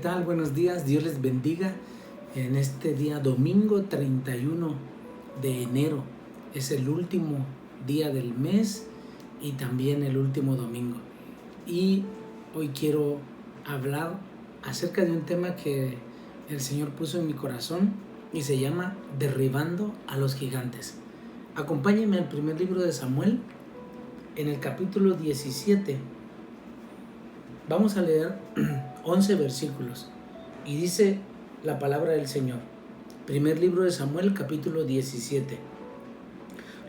¿Qué tal? Buenos días, Dios les bendiga en este día domingo 31 de enero. Es el último día del mes y también el último domingo. Y hoy quiero hablar acerca de un tema que el Señor puso en mi corazón y se llama Derribando a los gigantes. Acompáñenme al primer libro de Samuel, en el capítulo 17. Vamos a leer 11 versículos y dice la palabra del Señor. Primer libro de Samuel, capítulo 17.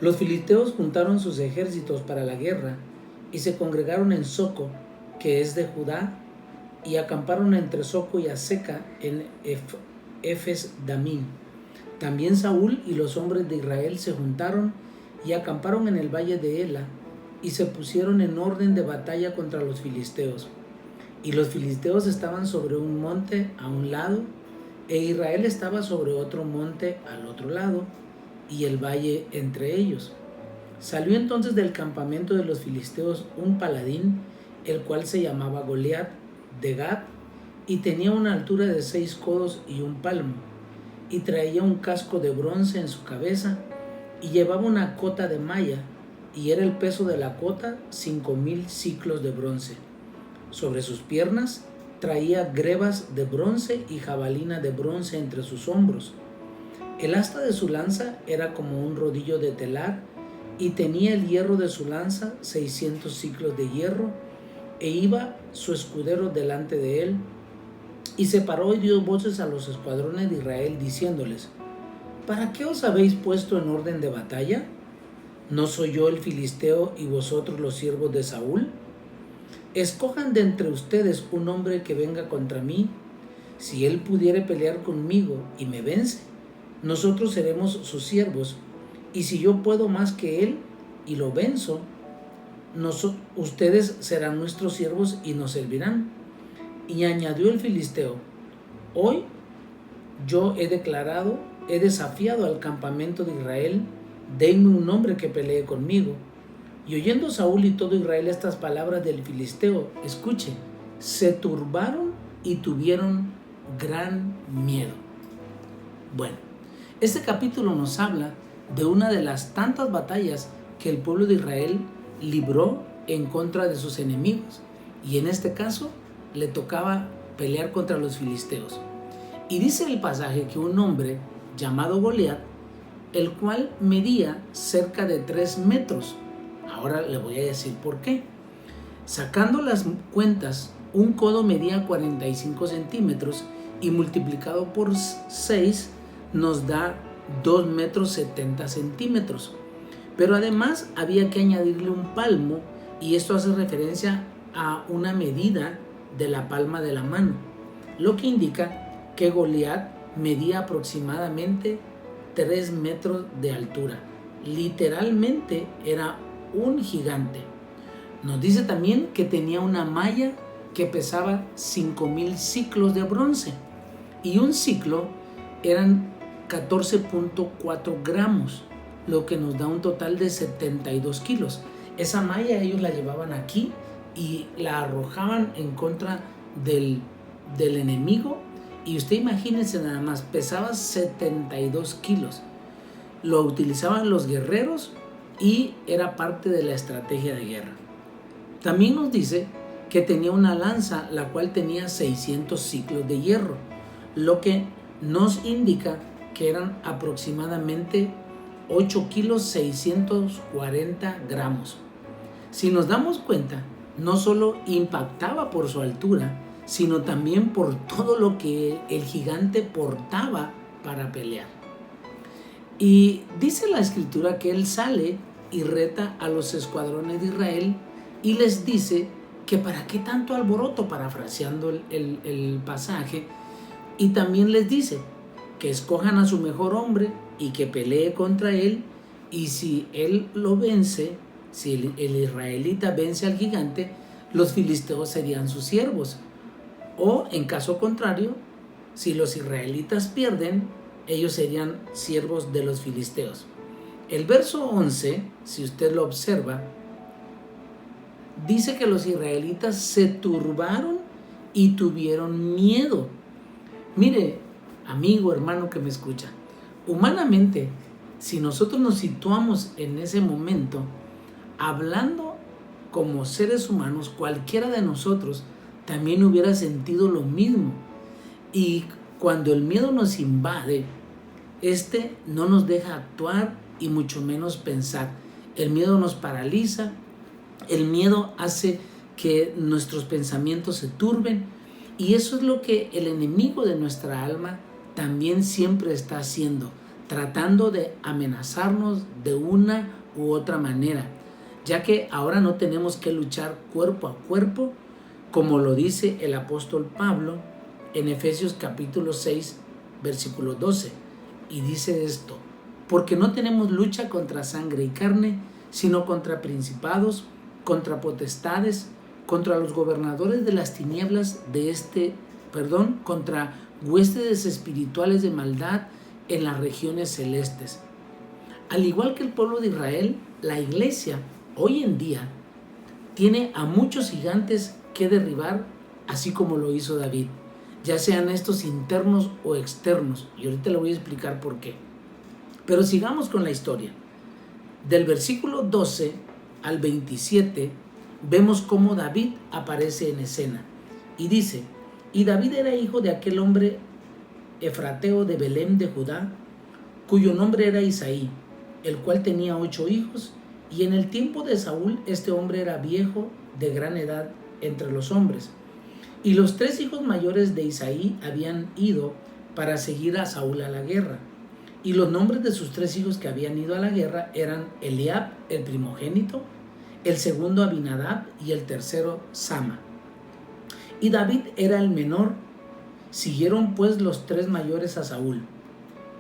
Los filisteos juntaron sus ejércitos para la guerra y se congregaron en Soco, que es de Judá, y acamparon entre Soco y Azeca en Efes Damim. También Saúl y los hombres de Israel se juntaron y acamparon en el valle de Ela y se pusieron en orden de batalla contra los filisteos. Y los filisteos estaban sobre un monte a un lado, e Israel estaba sobre otro monte al otro lado, y el valle entre ellos. Salió entonces del campamento de los filisteos un paladín, el cual se llamaba Goliat, de Gat, y tenía una altura de 6 codos y un palmo, y traía un casco de bronce en su cabeza, y llevaba una cota de malla, y era el peso de la cota 5,000 siclos de bronce. Sobre sus piernas traía grebas de bronce y jabalina de bronce entre sus hombros. El asta de su lanza era como un rodillo de telar, y tenía el hierro de su lanza 600 siclos de hierro, e iba su escudero delante de él, y se paró y dio voces a los escuadrones de Israel, diciéndoles: ¿Para qué os habéis puesto en orden de batalla? ¿No soy yo el filisteo y vosotros los siervos de Saúl? Escojan de entre ustedes un hombre que venga contra mí. Si él pudiere pelear conmigo y me vence, nosotros seremos sus siervos. Y si yo puedo más que él y lo venzo, ustedes serán nuestros siervos y nos servirán. Y añadió el filisteo: Hoy yo he desafiado al campamento de Israel. Denme un hombre que pelee conmigo. Y oyendo Saúl y todo Israel estas palabras del filisteo, escuche, se turbaron y tuvieron gran miedo. Bueno, este capítulo nos habla de una de las tantas batallas que el pueblo de Israel libró en contra de sus enemigos. Y en este caso le tocaba pelear contra los filisteos. Y dice el pasaje que un hombre llamado Goliat, el cual medía cerca de 3 metros. Ahora le voy a decir por qué. Sacando las cuentas, un codo medía 45 centímetros y multiplicado por 6 nos da 2 metros 70 centímetros. Pero además había que añadirle un palmo, y esto hace referencia a una medida de la palma de la mano, lo que indica que Goliat medía aproximadamente 3 metros de altura. Literalmente era un gigante. Nos dice también que tenía una malla que pesaba 5,000 ciclos de bronce, y un ciclo eran 14.4 gramos, lo que nos da un total de 72 kilos. Esa malla ellos la llevaban aquí y la arrojaban en contra del enemigo, y usted imagínese nada más, pesaba 72 kilos. Lo utilizaban los guerreros y era parte de la estrategia de guerra. También nos dice que tenía una lanza, la cual tenía 600 ciclos de hierro, lo que nos indica que eran aproximadamente 8 kilos 640 gramos. Si nos damos cuenta, no solo impactaba por su altura, sino también por todo lo que el gigante portaba para pelear. Y dice la escritura que él sale y reta a los escuadrones de Israel y les dice que para qué tanto alboroto, parafraseando el pasaje, y también les dice que escojan a su mejor hombre y que pelee contra él, y si él lo vence, si el israelita vence al gigante, los filisteos serían sus siervos, o en caso contrario, si los israelitas pierden, ellos serían siervos de los filisteos. El verso 11, si usted lo observa, dice que los israelitas se turbaron y tuvieron miedo. Mire, amigo, hermano que me escucha, humanamente, si nosotros nos situamos en ese momento, hablando como seres humanos, cualquiera de nosotros también hubiera sentido lo mismo. Y cuando el miedo nos invade, no nos deja actuar y mucho menos pensar. El miedo nos paraliza, el miedo hace que nuestros pensamientos se turben, y eso es lo que el enemigo de nuestra alma también siempre está haciendo, tratando de amenazarnos de una u otra manera, ya que ahora no tenemos que luchar cuerpo a cuerpo, como lo dice el apóstol Pablo en Efesios capítulo 6, versículo 12, y dice esto: porque no tenemos lucha contra sangre y carne, sino contra principados, contra potestades, contra los gobernadores de las tinieblas contra huestes espirituales de maldad en las regiones celestes. Al igual que el pueblo de Israel, la iglesia hoy en día tiene a muchos gigantes que derribar, así como lo hizo David, ya sean estos internos o externos, y ahorita le voy a explicar por qué. Pero sigamos con la historia. Del versículo 12 al 27 vemos cómo David aparece en escena, y dice: y David era hijo de aquel hombre efrateo de Belén de Judá, cuyo nombre era Isaí, el cual tenía 8 hijos, y en el tiempo de Saúl este hombre era viejo, de gran edad entre los hombres. Y los 3 hijos mayores de Isaí habían ido para seguir a Saúl a la guerra. Y los nombres de sus 3 hijos que habían ido a la guerra eran Eliab, el primogénito, el segundo Abinadab y el tercero Sama. Y David era el menor. Siguieron pues los 3 mayores a Saúl.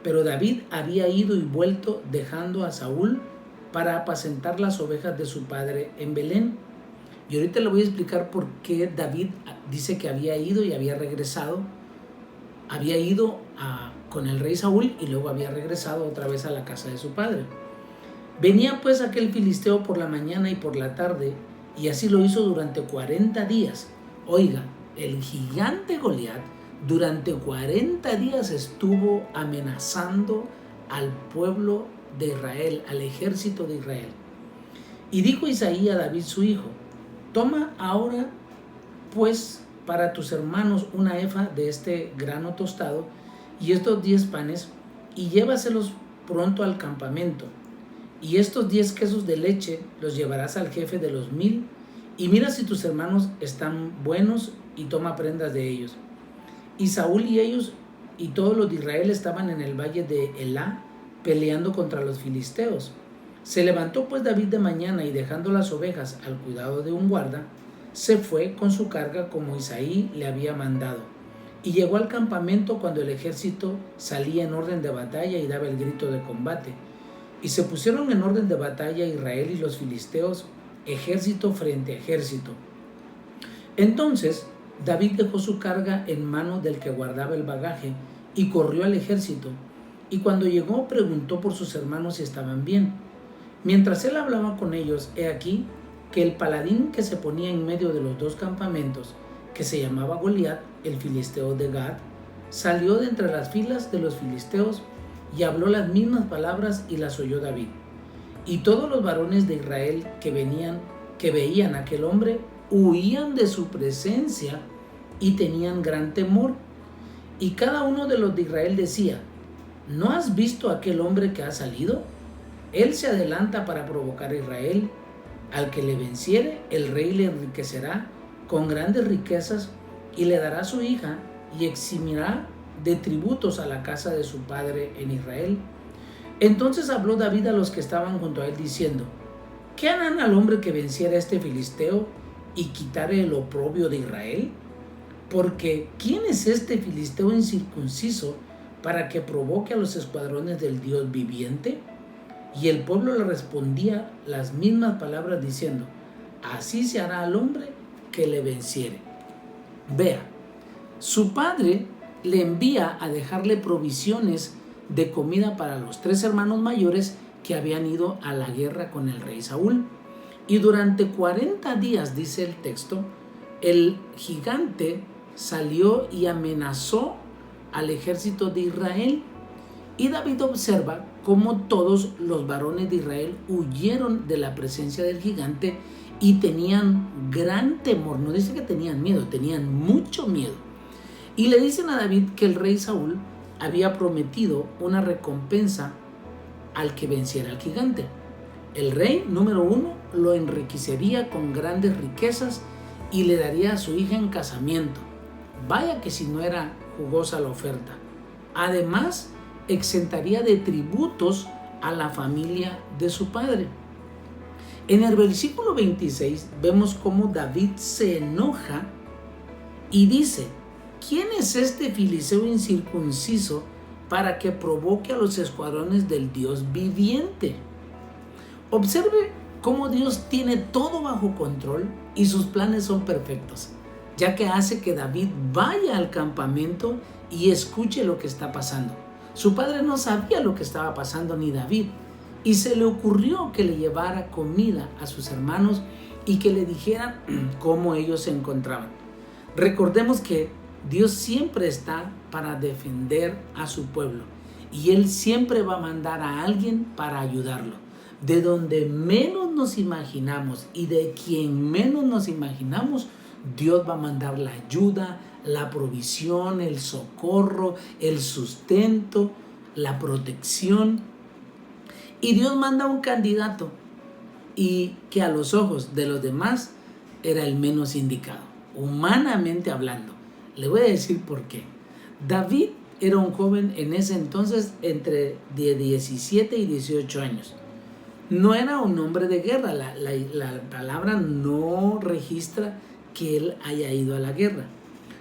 Pero David había ido y vuelto, dejando a Saúl para apacentar las ovejas de su padre en Belén. Y ahorita le voy a explicar por qué David dice que había ido y había regresado. Había ido con el rey Saúl y luego había regresado otra vez a la casa de su padre. Venía pues aquel filisteo por la mañana y por la tarde, y así lo hizo durante 40 días. Oiga, el gigante Goliat durante 40 días estuvo amenazando al pueblo de Israel, al ejército de Israel. Y dijo Isaí a David su hijo: toma ahora pues para tus hermanos una efa de este grano tostado y estos 10 panes, y llévaselos pronto al campamento. Y estos 10 quesos de leche los llevarás al jefe de los 1000, y mira si tus hermanos están buenos, y toma prendas de ellos. Y Saúl y ellos y todos los de Israel estaban en el valle de Elá, peleando contra los filisteos. Se levantó pues David de mañana, y dejando las ovejas al cuidado de un guarda, se fue con su carga como Isaí le había mandado. Y llegó al campamento cuando el ejército salía en orden de batalla y daba el grito de combate. Y se pusieron en orden de batalla Israel y los filisteos, ejército frente a ejército. Entonces David dejó su carga en manos del que guardaba el bagaje y corrió al ejército. Y cuando llegó, preguntó por sus hermanos si estaban bien. Mientras él hablaba con ellos, he aquí que el paladín que se ponía en medio de los 2 campamentos, que se llamaba Goliat, el filisteo de Gat, salió de entre las filas de los filisteos y habló las mismas palabras, y las oyó David. Y todos los varones de Israel que veían a aquel hombre huían de su presencia y tenían gran temor. Y cada uno de los de Israel decía: ¿no has visto a aquel hombre que ha salido? Él se adelanta para provocar a Israel. Al que le venciere, el rey le enriquecerá con grandes riquezas, y le dará su hija, y eximirá de tributos a la casa de su padre en Israel. Entonces habló David a los que estaban junto a él, diciendo: ¿qué harán al hombre que venciera a este filisteo y quitare el oprobio de Israel? Porque ¿quién es este filisteo incircunciso para que provoque a los escuadrones del Dios viviente? Y el pueblo le respondía las mismas palabras, diciendo: así se hará al hombre que le venciere. Vea, su padre le envía a dejarle provisiones de comida para los 3 hermanos mayores que habían ido a la guerra con el rey Saúl. Y durante 40 días, dice el texto, el gigante salió y amenazó al ejército de Israel. Y David observa cómo todos los varones de Israel huyeron de la presencia del gigante y tenían gran temor. No dice que tenían miedo, tenían mucho miedo. Y le dicen a David que el rey Saúl había prometido una recompensa al que venciera al gigante. El rey, número 1, lo enriquecería con grandes riquezas y le daría a su hija en casamiento. Vaya que si no era jugosa la oferta. Además, exentaría de tributos a la familia de su padre. En el versículo 26 vemos cómo David se enoja y dice: ¿quién es este filisteo incircunciso para que provoque a los escuadrones del Dios viviente? Observe cómo Dios tiene todo bajo control y sus planes son perfectos, ya que hace que David vaya al campamento y escuche lo que está pasando. Su padre no sabía lo que estaba pasando, ni David, y se le ocurrió que le llevara comida a sus hermanos y que le dijeran cómo ellos se encontraban. Recordemos que Dios siempre está para defender a su pueblo y Él siempre va a mandar a alguien para ayudarlo. De donde menos nos imaginamos y de quien menos nos imaginamos, Dios va a mandar la ayuda, la provisión, el socorro, el sustento, la protección. Y Dios manda un candidato y que a los ojos de los demás era el menos indicado, humanamente hablando. Le voy a decir por qué. David era un joven en ese entonces entre 17 y 18 años. No era un hombre de guerra, la palabra no registra que él haya ido a la guerra.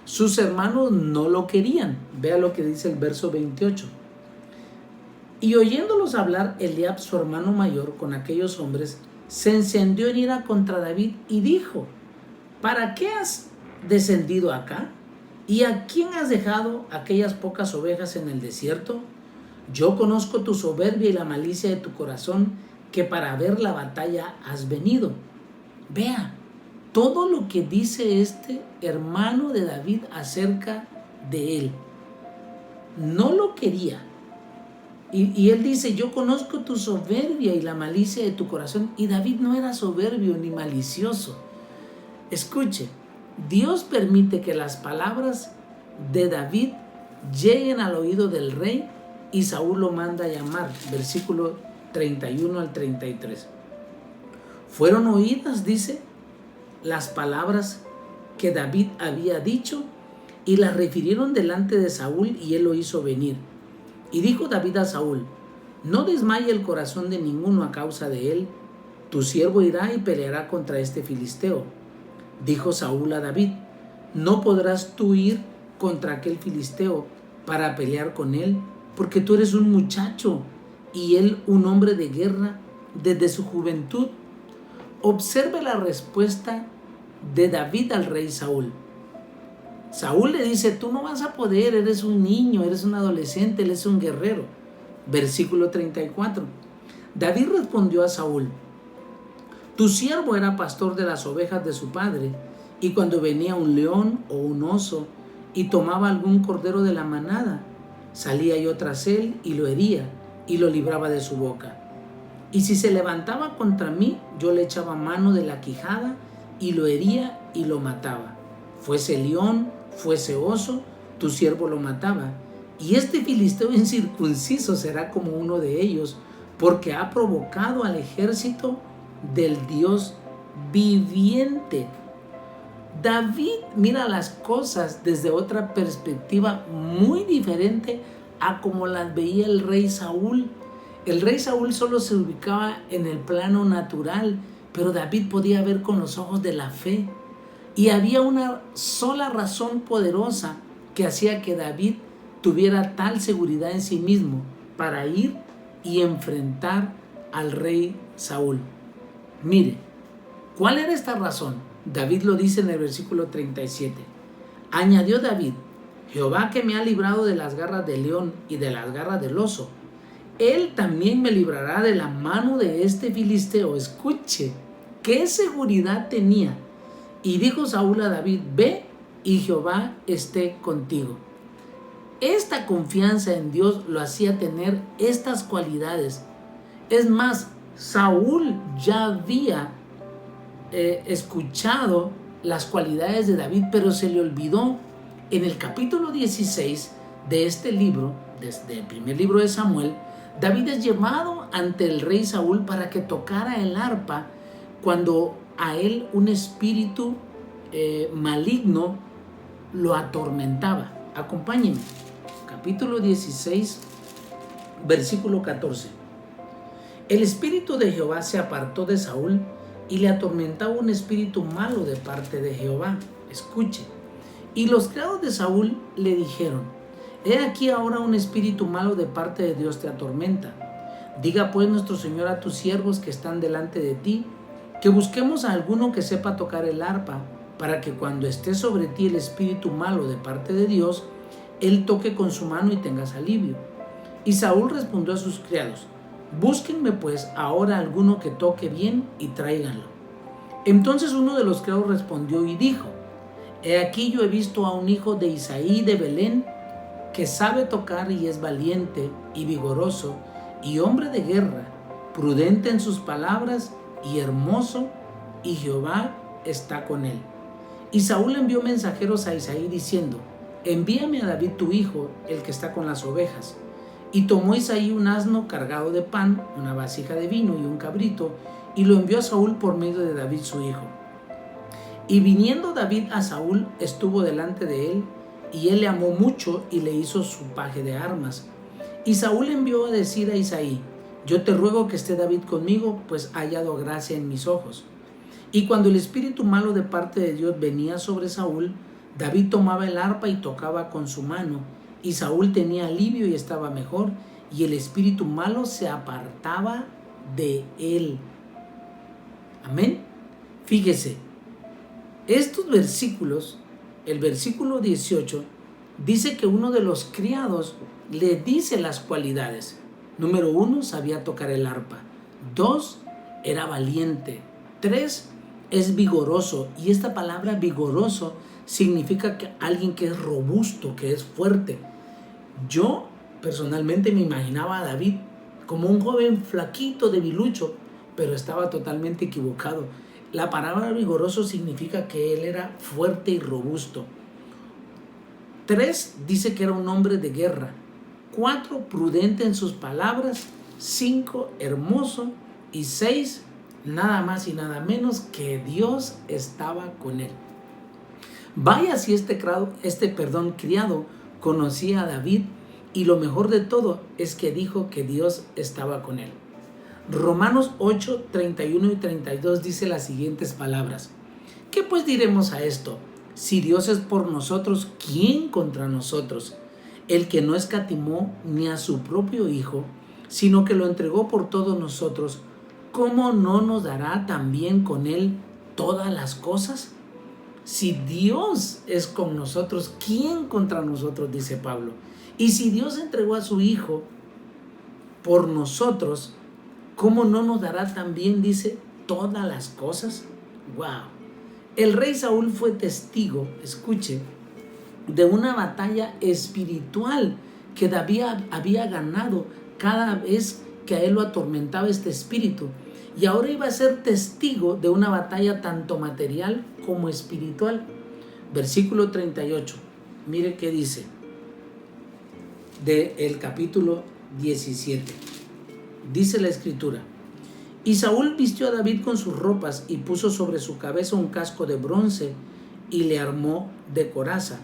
Sus hermanos no lo querían. Vea lo que dice el verso 28. Y oyéndolos hablar, Eliab, su hermano mayor, con aquellos hombres, se encendió en ira contra David y dijo: ¿para qué has descendido acá? ¿Y a quién has dejado aquellas pocas ovejas en el desierto? Yo conozco tu soberbia y la malicia de tu corazón, que para ver la batalla has venido. Vea todo lo que dice este hermano de David acerca de él. No lo quería. Y él dice: yo conozco tu soberbia y la malicia de tu corazón. Y David no era soberbio ni malicioso. Escuche, Dios permite que las palabras de David lleguen al oído del rey y Saúl lo manda a llamar. Versículo 31 al 33. Fueron oídas, dice, las palabras que David había dicho y las refirieron delante de Saúl y él lo hizo venir. Y dijo David a Saúl: no desmaye el corazón de ninguno a causa de él, tu siervo irá y peleará contra este filisteo. Dijo Saúl a David: no podrás tú ir contra aquel filisteo para pelear con él, porque tú eres un muchacho y él un hombre de guerra desde su juventud. Observe la respuesta de David al rey Saúl. Saúl le dice: tú no vas a poder, eres un niño, eres un adolescente, él es un guerrero. Versículo 34. David respondió a Saúl: tu siervo era pastor de las ovejas de su padre, y cuando venía un león o un oso y tomaba algún cordero de la manada, salía yo tras él y lo hería y lo libraba de su boca. Y si se levantaba contra mí, yo le echaba mano de la quijada y lo hería y lo mataba. Fuese león, fuese oso, tu siervo lo mataba. Y este filisteo incircunciso será como uno de ellos, porque ha provocado al ejército del Dios viviente. David mira las cosas desde otra perspectiva muy diferente a como las veía el rey Saúl. El rey Saúl solo se ubicaba en el plano natural, pero David podía ver con los ojos de la fe. Y había una sola razón poderosa que hacía que David tuviera tal seguridad en sí mismo para ir y enfrentar al rey Saúl. Mire, ¿cuál era esta razón? David lo dice en el versículo 37. Añadió David: Jehová, que me ha librado de las garras del león y de las garras del oso, él también me librará de la mano de este filisteo. Escuche, ¿qué seguridad tenía? Y dijo Saúl a David: ve y Jehová esté contigo. Esta confianza en Dios lo hacía tener estas cualidades. Es más, Saúl ya había escuchado las cualidades de David, pero se le olvidó. En el capítulo 16 de este libro, desde el primer libro de Samuel, David es llevado ante el rey Saúl para que tocara el arpa cuando a él un espíritu maligno lo atormentaba. Acompáñenme. Capítulo 16, versículo 14. El espíritu de Jehová se apartó de Saúl y le atormentaba un espíritu malo de parte de Jehová. Escuche. Y los criados de Saúl le dijeron: he aquí ahora un espíritu malo de parte de Dios te atormenta. Diga pues nuestro Señor a tus siervos que están delante de ti, que busquemos a alguno que sepa tocar el arpa, para que cuando esté sobre ti el espíritu malo de parte de Dios, él toque con su mano y tengas alivio. Y Saúl respondió a sus criados: búsquenme pues ahora alguno que toque bien y tráiganlo. Entonces uno de los criados respondió y dijo: he aquí yo he visto a un hijo de Isaí de Belén, que sabe tocar y es valiente y vigoroso y hombre de guerra, prudente en sus palabras y hermoso, y Jehová está con él. Y Saúl envió mensajeros a Isaí diciendo: envíame a David tu hijo, el que está con las ovejas. Y tomó Isaí un asno cargado de pan, una vasija de vino y un cabrito, y lo envió a Saúl por medio de David su hijo. Y viniendo David a Saúl, estuvo delante de él, y él le amó mucho y le hizo su paje de armas. Y Saúl envió a decir a Isaí: yo te ruego que esté David conmigo, pues ha hallado gracia en mis ojos. Y cuando el espíritu malo de parte de Dios venía sobre Saúl, David tomaba el arpa y tocaba con su mano, y Saúl tenía alivio y estaba mejor, y el espíritu malo se apartaba de él. Amén. Fíjese, estos versículos, el versículo 18, dice que uno de los criados le dice las cualidades. Número 1, sabía tocar el arpa. 2, era valiente. 3, es vigoroso. Y esta palabra vigoroso significa que alguien que es robusto, que es fuerte. Yo personalmente me imaginaba a David como un joven flaquito, debilucho, pero estaba totalmente equivocado. La palabra vigoroso significa que él era fuerte y robusto. 3, dice que era un hombre de guerra. 4, prudente en sus palabras. 5, hermoso. Y 6, nada más y nada menos que Dios estaba con él. Vaya si este criado conocía a David, y lo mejor de todo es que dijo que Dios estaba con él. Romanos 8, 31 y 32 dice las siguientes palabras: ¿qué pues diremos a esto? Si Dios es por nosotros, ¿quién contra nosotros? El que no escatimó ni a su propio Hijo, sino que lo entregó por todos nosotros, ¿cómo no nos dará también con él todas las cosas? Si Dios es con nosotros, ¿quién contra nosotros? Dice Pablo. Y si Dios entregó a su Hijo por nosotros, ¿cómo no nos dará también, dice, todas las cosas? ¡Wow! El rey Saúl fue testigo, escuche, de una batalla espiritual que David había ganado cada vez que a él lo atormentaba este espíritu. Y ahora iba a ser testigo de una batalla tanto material como espiritual. Versículo 38. Mire qué dice del capítulo 17. Dice la escritura: y Saúl vistió a David con sus ropas y puso sobre su cabeza un casco de bronce y le armó de coraza.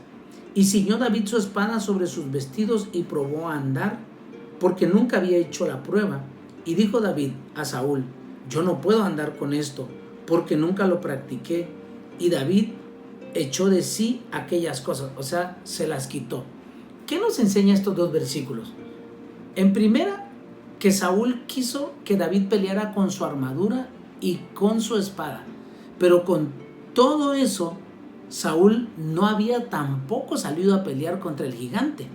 Y ciñó David su espada sobre sus vestidos y probó a andar, porque nunca había hecho la prueba. Y dijo David a Saúl: yo no puedo andar con esto, porque nunca lo practiqué. Y David echó de sí aquellas cosas, o sea, se las quitó. ¿Qué nos enseña estos dos versículos? En primera, que Saúl quiso que David peleara con su armadura y con su espada, pero con todo eso, Saúl no había tampoco salido a pelear contra el gigante.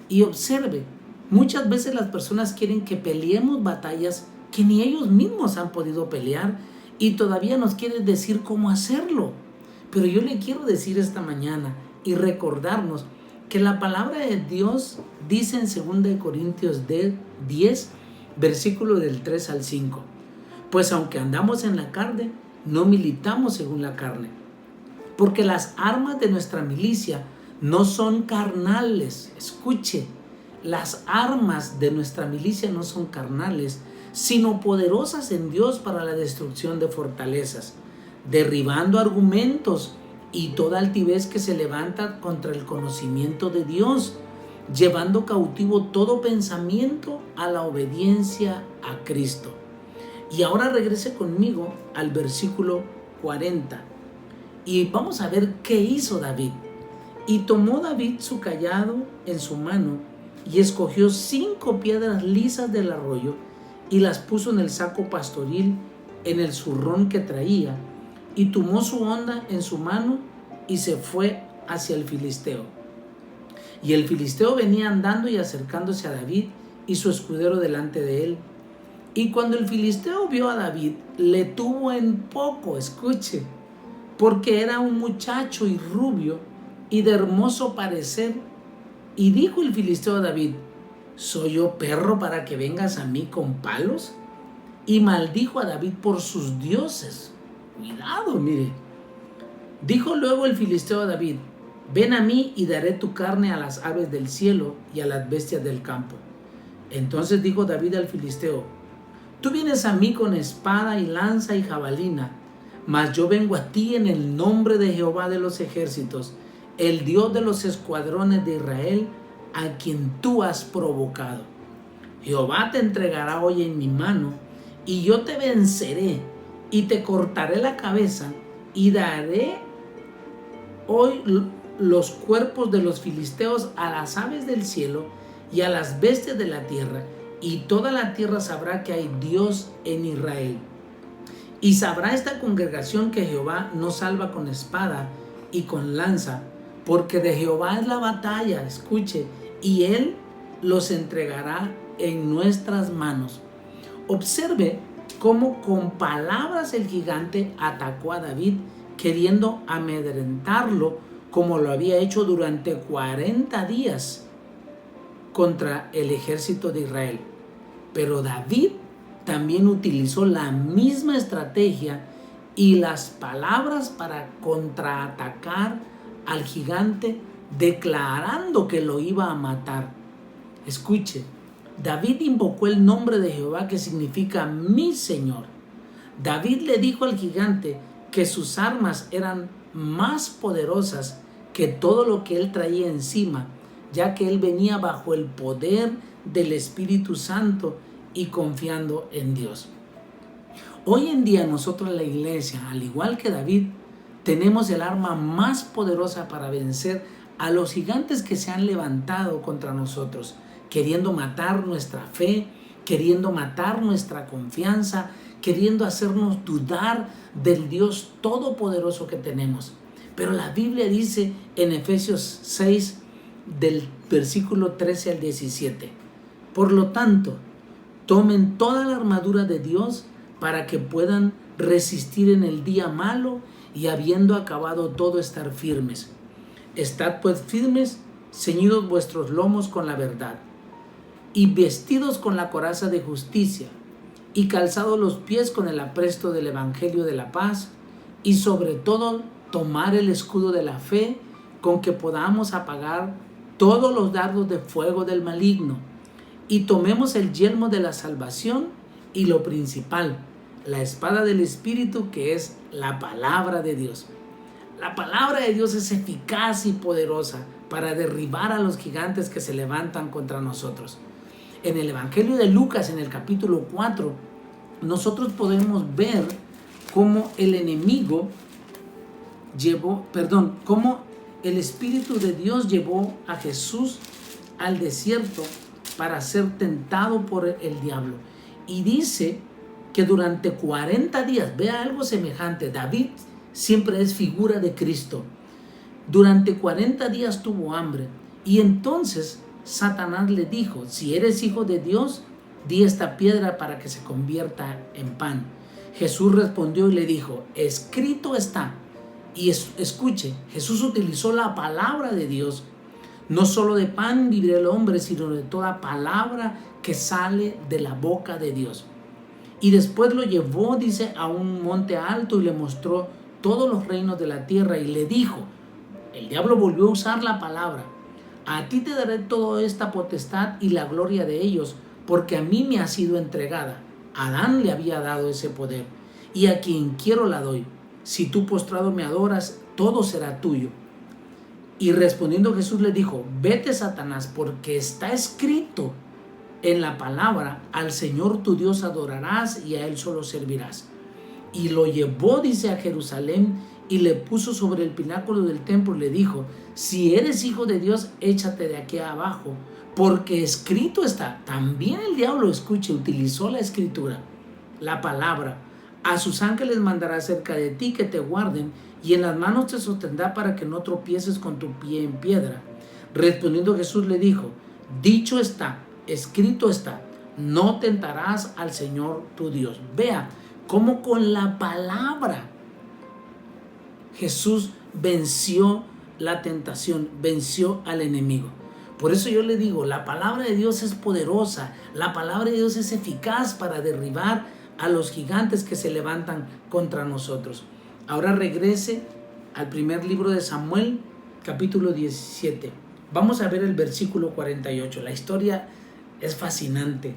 Y observe, muchas veces las personas quieren que peleemos batallas que ni ellos mismos han podido pelear y todavía nos quieren decir cómo hacerlo. Pero yo le quiero decir esta mañana y recordarnos que la palabra de Dios dice en 2 Corintios 10, versículo del 3 al 5. Pues aunque andamos en la carne, no militamos según la carne. Porque las armas de nuestra milicia no son carnales. Escuche, las armas de nuestra milicia no son carnales, sino poderosas en Dios para la destrucción de fortalezas, derribando argumentos y toda altivez que se levanta contra el conocimiento de Dios, llevando cautivo todo pensamiento a la obediencia a Cristo. Y ahora regrese conmigo al versículo 40 y vamos a ver qué hizo David. Y tomó David su cayado en su mano y escogió 5 piedras lisas del arroyo y las puso en el saco pastoril, en el zurrón que traía, y tomó su honda en su mano y se fue hacia el filisteo. Y el filisteo venía andando y acercándose a David y su escudero delante de él. Y cuando el filisteo vio a David, le tuvo en poco, escuche, porque era un muchacho y rubio y de hermoso parecer. Y dijo el filisteo a David: ¿soy yo perro para que vengas a mí con palos? Y maldijo a David por sus dioses. Cuidado, mire. Dijo luego el filisteo a David: ven a mí y daré tu carne a las aves del cielo y a las bestias del campo. Entonces dijo David al filisteo: tú vienes a mí con espada y lanza y jabalina, mas yo vengo a ti en el nombre de Jehová de los ejércitos, el Dios de los escuadrones de Israel, a quien tú has provocado. Jehová te entregará hoy en mi mano, y yo te venceré, y te cortaré la cabeza, y daré hoy los cuerpos de los filisteos a las aves del cielo y a las bestias de la tierra, y toda la tierra sabrá que hay Dios en Israel. Y sabrá esta congregación que Jehová no salva con espada y con lanza, porque de Jehová es la batalla, escuche, y Él los entregará en nuestras manos. Observe cómo con palabras el gigante atacó a David, queriendo amedrentarlo como lo había hecho durante 40 días contra el ejército de Israel. Pero David también utilizó la misma estrategia y las palabras para contraatacar al gigante, declarando que lo iba a matar. Escuche, David invocó el nombre de Jehová, que significa mi Señor. David le dijo al gigante que sus armas eran más poderosas que todo lo que él traía encima, ya que él venía bajo el poder del Espíritu Santo y confiando en Dios. Hoy en día nosotros en la iglesia, al igual que David, tenemos el arma más poderosa para vencer a los gigantes que se han levantado contra nosotros, queriendo matar nuestra fe, queriendo matar nuestra confianza, queriendo hacernos dudar del Dios todopoderoso que tenemos. Pero la Biblia dice en Efesios 6, del versículo 13 al 17, por lo tanto, tomen toda la armadura de Dios para que puedan resistir en el día malo y habiendo acabado todo estar firmes. Estad pues firmes, ceñidos vuestros lomos con la verdad y vestidos con la coraza de justicia y calzados los pies con el apresto del evangelio de la paz y sobre todo tomar el escudo de la fe con que podamos apagar todos los dardos de fuego del maligno y tomemos el yelmo de la salvación y lo principal, la espada del Espíritu, que es la palabra de Dios. La palabra de Dios es eficaz y poderosa para derribar a los gigantes que se levantan contra nosotros. En el Evangelio de Lucas, en el capítulo 4, nosotros podemos ver cómo el enemigo cómo el Espíritu de Dios llevó a Jesús al desierto para ser tentado por el diablo. Y dice que durante 40 días, vea algo semejante, David siempre es figura de Cristo. Durante 40 días tuvo hambre y entonces Satanás le dijo: si eres hijo de Dios, di esta piedra para que se convierta en pan. Jesús respondió y le dijo: escrito está, Y escuche, Jesús utilizó la palabra de Dios. No solo de pan vivirá el hombre, sino de toda palabra que sale de la boca de Dios. Y después lo llevó, dice, a un monte alto y le mostró todos los reinos de la tierra y le dijo, el diablo volvió a usar la palabra, a ti te daré toda esta potestad y la gloria de ellos, porque a mí me ha sido entregada. Adán le había dado ese poder, y a quien quiero la doy. Si tú postrado me adoras, todo será tuyo. Y respondiendo Jesús le dijo, vete Satanás, porque está escrito en la palabra, al Señor tu Dios adorarás y a Él solo servirás. Y lo llevó, dice, a Jerusalén y le puso sobre el pináculo del templo y le dijo, si eres hijo de Dios, échate de aquí abajo, porque escrito está. También el diablo, escuche, utilizó la escritura, la palabra. A sus ángeles mandará cerca de ti que te guarden, y en las manos te sostendrá para que no tropieces con tu pie en piedra. Respondiendo Jesús le dijo, dicho está, escrito está, no tentarás al Señor tu Dios. Vea cómo con la palabra Jesús venció la tentación, venció al enemigo. Por eso yo le digo, la palabra de Dios es poderosa, la palabra de Dios es eficaz para derribar a los gigantes que se levantan contra nosotros. Ahora regrese al primer libro de Samuel, capítulo 17. Vamos a ver el versículo 48. La historia es fascinante.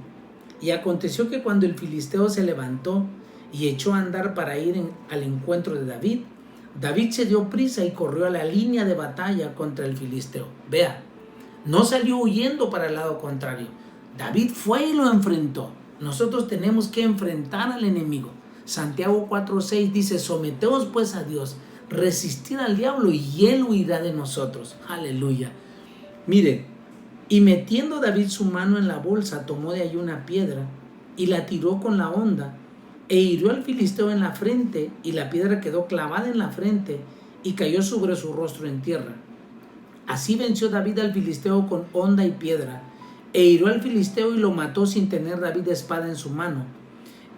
Y aconteció que cuando el filisteo se levantó y echó a andar para ir al encuentro de David, David se dio prisa y corrió a la línea de batalla contra el filisteo. Vea, no salió huyendo para el lado contrario. David fue y lo enfrentó. Nosotros tenemos que enfrentar al enemigo. Santiago 4:6 dice, someteos pues a Dios, resistir al diablo y él huirá de nosotros. Aleluya. Mire, y metiendo David su mano en la bolsa, tomó de allí una piedra y la tiró con la honda e hirió al filisteo en la frente, y la piedra quedó clavada en la frente y cayó sobre su rostro en tierra. Así venció David al filisteo con honda y piedra, e hirió al filisteo y lo mató sin tener David espada en su mano.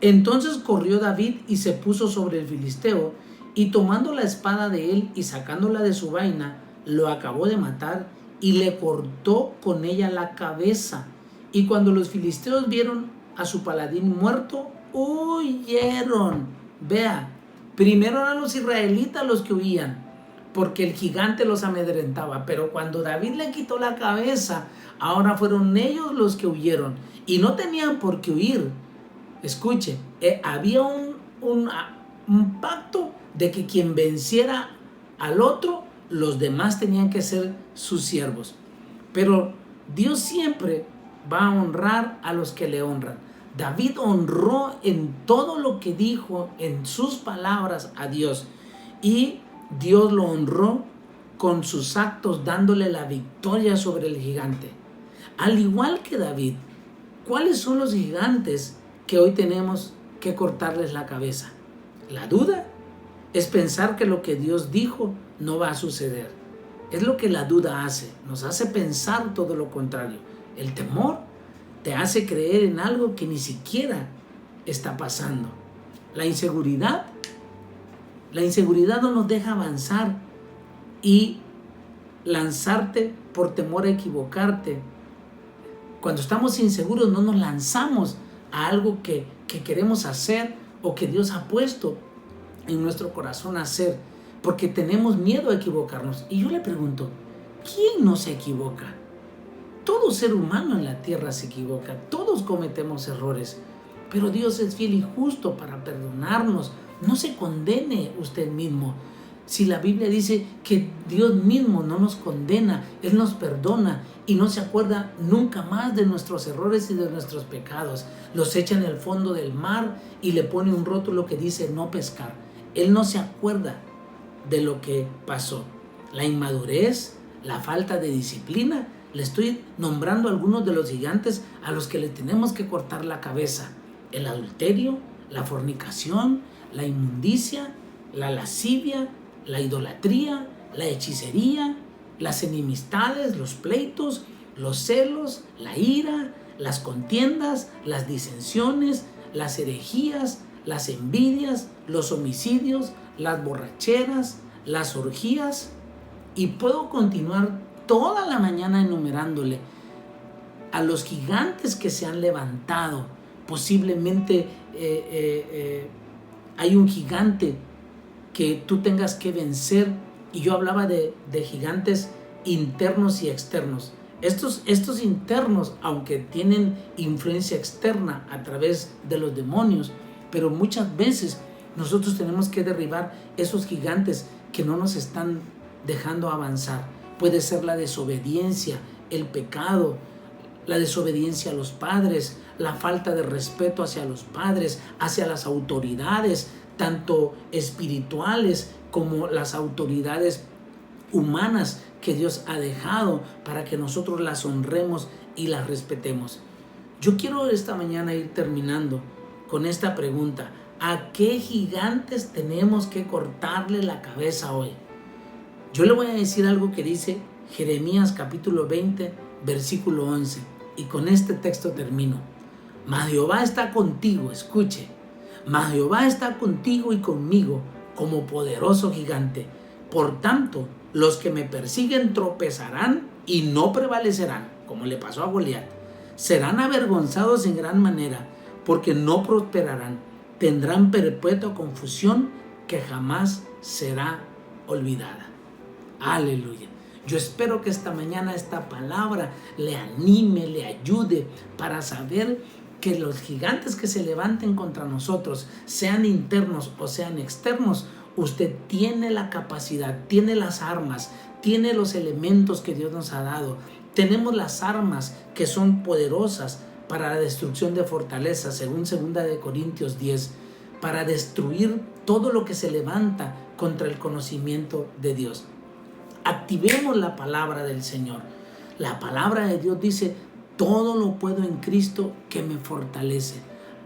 Entonces corrió David y se puso sobre el filisteo, y tomando la espada de él y sacándola de su vaina, lo acabó de matar y le cortó con ella la cabeza. Y cuando los filisteos vieron a su paladín muerto, huyeron. Vea, primero eran los israelitas los que huían, porque el gigante los amedrentaba, pero cuando David le quitó la cabeza, ahora fueron ellos los que huyeron, y no tenían por qué huir. Escuche, había un pacto de que quien venciera al otro, los demás tenían que ser sus siervos. Pero Dios siempre va a honrar a los que le honran. David honró en todo lo que dijo, en sus palabras, a Dios. Y Dios lo honró con sus actos, dándole la victoria sobre el gigante. Al igual que David, ¿cuáles son los gigantes que hoy tenemos que cortarles la cabeza? La duda es pensar que lo que Dios dijo no va a suceder. Es lo que la duda hace, nos hace pensar todo lo contrario. El temor te hace creer en algo que ni siquiera está pasando. La inseguridad no nos deja avanzar y lanzarte por temor a equivocarte. Cuando estamos inseguros no nos lanzamos a algo que queremos hacer o que Dios ha puesto en nuestro corazón a hacer, porque tenemos miedo a equivocarnos. Y yo le pregunto, ¿quién no se equivoca? Todo ser humano en la tierra se equivoca, todos cometemos errores, pero Dios es fiel y justo para perdonarnos. No se condene usted mismo. Si la Biblia dice que Dios mismo no nos condena, Él nos perdona y no se acuerda nunca más de nuestros errores y de nuestros pecados. Los echa en el fondo del mar y le pone un rótulo que dice no pescar. Él no se acuerda de lo que pasó. La inmadurez, la falta de disciplina. Le estoy nombrando algunos de los gigantes a los que le tenemos que cortar la cabeza. El adulterio, la fornicación, la inmundicia, la lascivia, la idolatría, la hechicería, las enemistades, los pleitos, los celos, la ira, las contiendas, las disensiones, las herejías, las envidias, los homicidios, las borracheras, las orgías, y puedo continuar toda la mañana enumerándole a los gigantes que se han levantado. Posiblemente hay un gigante que tú tengas que vencer, y yo hablaba de gigantes internos y externos. Estos internos, aunque tienen influencia externa a través de los demonios, pero muchas veces nosotros tenemos que derribar esos gigantes que no nos están dejando avanzar. Puede ser la desobediencia, el pecado, la desobediencia a los padres, la falta de respeto hacia los padres, hacia las autoridades, tanto espirituales como las autoridades humanas que Dios ha dejado para que nosotros las honremos y las respetemos. Yo quiero esta mañana ir terminando con esta pregunta: ¿a qué gigantes tenemos que cortarle la cabeza hoy? Yo le voy a decir algo que dice Jeremías capítulo 20, versículo 11, y con este texto termino. Mas Jehová está contigo, escuche, mas Jehová está contigo y conmigo como poderoso gigante. Por tanto, los que me persiguen tropezarán y no prevalecerán, como le pasó a Goliat. Serán avergonzados en gran manera, porque no prosperarán. Tendrán perpetua confusión que jamás será olvidada. Aleluya. Yo espero que esta mañana esta palabra le anime, le ayude para saber que los gigantes que se levanten contra nosotros, sean internos o sean externos, usted tiene la capacidad, tiene las armas, tiene los elementos que Dios nos ha dado. Tenemos las armas que son poderosas para la destrucción de fortalezas, según 2 Corintios 10, para destruir todo lo que se levanta contra el conocimiento de Dios. Activemos la palabra del Señor. La palabra de Dios dice: todo lo puedo en Cristo que me fortalece.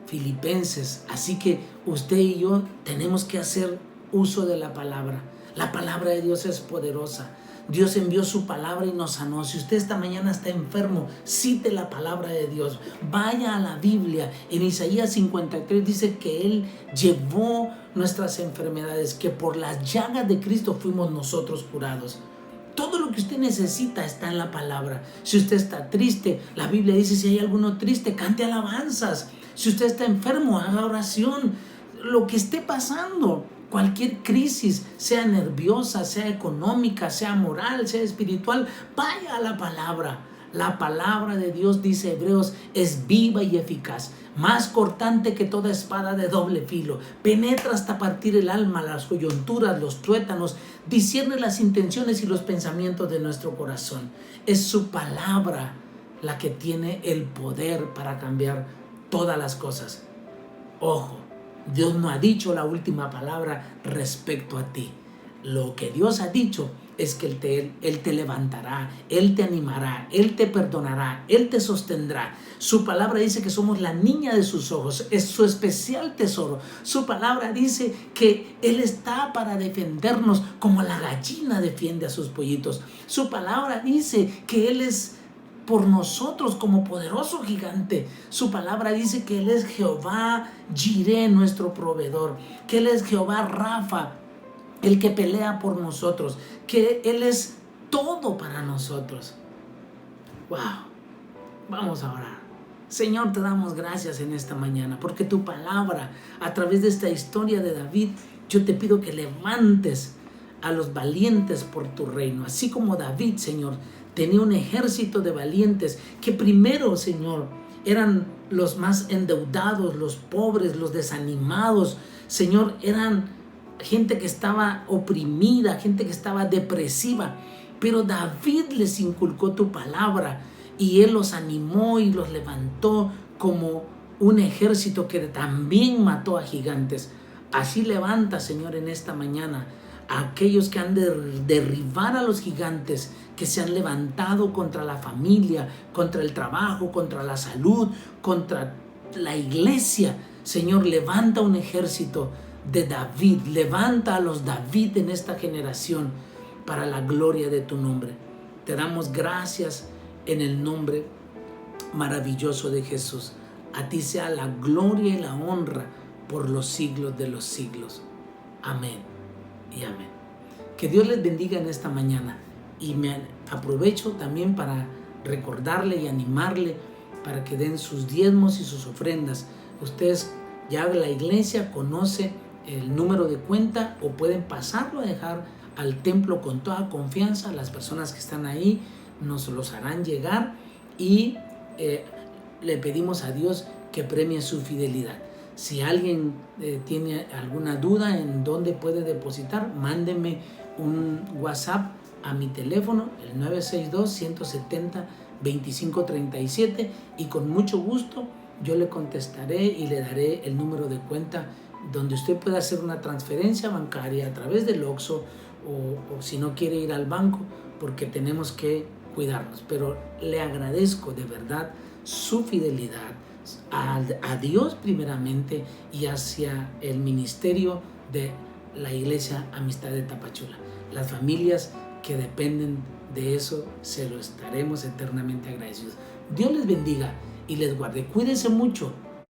Filipenses. Así que usted y yo tenemos que hacer uso de la palabra. La palabra de Dios es poderosa. Dios envió su palabra y nos sanó. Si usted esta mañana está enfermo, cite la palabra de Dios. Vaya a la Biblia. En Isaías 53 dice que Él llevó nuestras enfermedades, que por las llagas de Cristo fuimos nosotros curados. Todo lo que usted necesita está en la palabra. Si usted está triste, la Biblia dice: si hay alguno triste, cante alabanzas. Si usted está enfermo, haga oración. Lo que esté pasando, cualquier crisis, sea nerviosa, sea económica, sea moral, sea espiritual, vaya a la palabra. La palabra de Dios, dice Hebreos, es viva y eficaz, más cortante que toda espada de doble filo, penetra hasta partir el alma, las coyunturas, los tuétanos, discierne las intenciones y los pensamientos de nuestro corazón. Es su palabra la que tiene el poder para cambiar todas las cosas. Ojo, Dios no ha dicho la última palabra respecto a ti. Lo que Dios ha dicho es que Él te levantará, Él te animará, Él te perdonará, Él te sostendrá. Su palabra dice que somos la niña de sus ojos, es su especial tesoro. Su palabra dice que Él está para defendernos como la gallina defiende a sus pollitos. Su palabra dice que Él es por nosotros como poderoso gigante. Su palabra dice que Él es Jehová Jireh, nuestro proveedor, que Él es Jehová Rafa, el que pelea por nosotros, que Él es todo para nosotros. ¡Wow! Vamos a orar. Señor, te damos gracias en esta mañana, porque tu palabra, a través de esta historia de David, yo te pido que levantes a los valientes por tu reino. Así como David, Señor, tenía un ejército de valientes que primero, Señor, eran los más endeudados, los pobres, los desanimados. Señor, eran gente que estaba oprimida, gente que estaba depresiva, pero David les inculcó tu palabra y Él los animó y los levantó como un ejército que también mató a gigantes. Así levanta, Señor, en esta mañana a aquellos que han de derribar a los gigantes que se han levantado contra la familia, contra el trabajo, contra la salud, contra la iglesia. Señor, levanta un ejército de David, levanta a los David en esta generación para la gloria de tu nombre. Te damos gracias en el nombre maravilloso de Jesús. A ti sea la gloria y la honra por los siglos de los siglos. Amén y amén. Que Dios les bendiga en esta mañana. Y me aprovecho también para recordarle y animarle para que den sus diezmos y sus ofrendas. Ustedes ya la iglesia conoce el número de cuenta o pueden pasarlo a dejar al templo con toda confianza. Las personas que están ahí nos los harán llegar y le pedimos a Dios que premie su fidelidad. Si alguien tiene alguna duda en dónde puede depositar, mándeme un WhatsApp a mi teléfono, el 962-170-2537, y con mucho gusto yo le contestaré y le daré el número de cuenta donde usted pueda hacer una transferencia bancaria a través del OXXO o si no quiere ir al banco, porque tenemos que cuidarnos. Pero le agradezco de verdad su fidelidad a Dios primeramente y hacia el ministerio de la Iglesia Amistad de Tapachula. Las familias que dependen de eso, se lo estaremos eternamente agradecidos. Dios les bendiga y les guarde. Cuídense mucho.